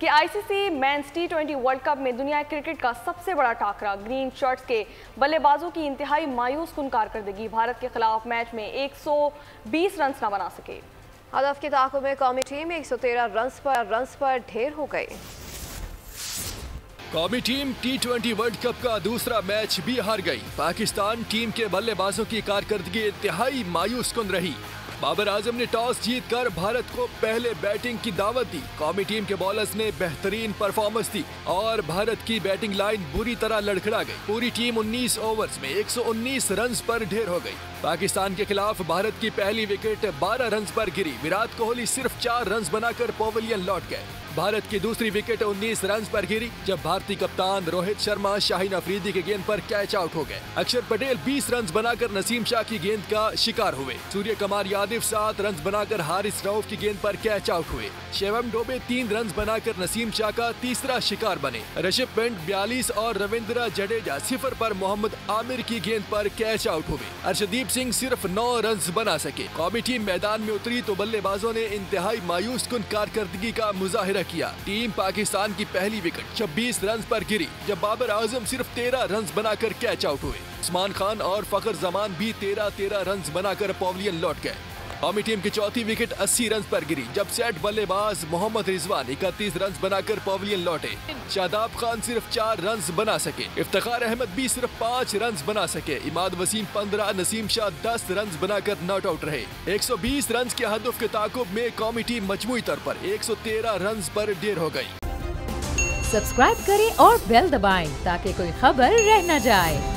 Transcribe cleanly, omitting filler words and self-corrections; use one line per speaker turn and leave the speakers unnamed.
कि ICC men's टी20 world cup में दुनिया क्रिकेट का सबसे बड़ा टाकरा। ग्रीन शर्ट्स के बल्लेबाजों की इंतहाई मायूस कुन कारकर्दगी, भारत के खिलाफ मैच में 120 रन न बना सके।
हदफ की ताक़ुब में कौमी टीम 113 रन्स पर ढेर हो गई।
कौमी टीम टी20 वर्ल्ड कप का दूसरा मैच भी हार गई। पाकिस्तान टीम के बल्लेबाजों की कारकर्दगी इंतहाई मायूस कुन रही। बाबर आजम ने टॉस जीतकर भारत को पहले बैटिंग की दावत दी। कौमी टीम के बॉलर्स ने बेहतरीन परफॉर्मेंस दी और भारत की बैटिंग लाइन बुरी तरह लड़खड़ा गई। पूरी टीम 19 ओवर्स में 119 रन पर ढेर हो गई। पाकिस्तान के खिलाफ भारत की पहली विकेट 12 रन पर गिरी। विराट कोहली सिर्फ 4 रन बनाकर पवेलियन लौट गए। भारत की दूसरी विकेट 19 रन पर गिरी जब भारतीय कप्तान रोहित शर्मा शाहीन अफरीदी के गेंद पर कैच आउट हो गए। अक्षर पटेल 20 रन बनाकर नसीम शाह की गेंद का शिकार हुए। सूर्य कुमार यादव 7 रन बनाकर हारिस रऊफ की गेंद पर कैच आउट हुए। शिवम डोबे 3 रन बनाकर नसीम शाह का तीसरा शिकार बने। ऋषभ पंत 42 और रविंद्र जडेजा 0 पर मोहम्मद आमिर की गेंद पर कैच आउट हुए। अर्शदीप सिंह सिर्फ 9 रन बना सके। कौमी टीम मैदान में उतरी तो बल्लेबाजों ने इंतहाई मायूस कुन कारकर्दगी का मुजाहिरा किया। टीम पाकिस्तान की पहली विकेट 26 रन पर गिरी जब बाबर आजम सिर्फ 13 रन बनाकर कैच आउट हुए। उस्मान खान और फखर जमान भी 13 रन बनाकर पवेलियन लौट गए। कौमी टीम की चौथी विकेट 80 रन पर गिरी जब सेट बल्लेबाज मोहम्मद रिजवान 31 रन बनाकर पवेलियन लौटे। शादाब खान सिर्फ 4 रन बना सके। इफ्तिखार अहमद भी सिर्फ 5 रन बना सके। इमाद वसीम 15, नसीम शाह 10 रन बनाकर नॉट आउट रहे। 120 रन के हदफ के ताकुब में कौमी टीम मजमूई तौर पर 113 रन पर ढेर हो गई।
सब्सक्राइब करें और बेल दबाएं ताकि कोई खबर रह न जाए।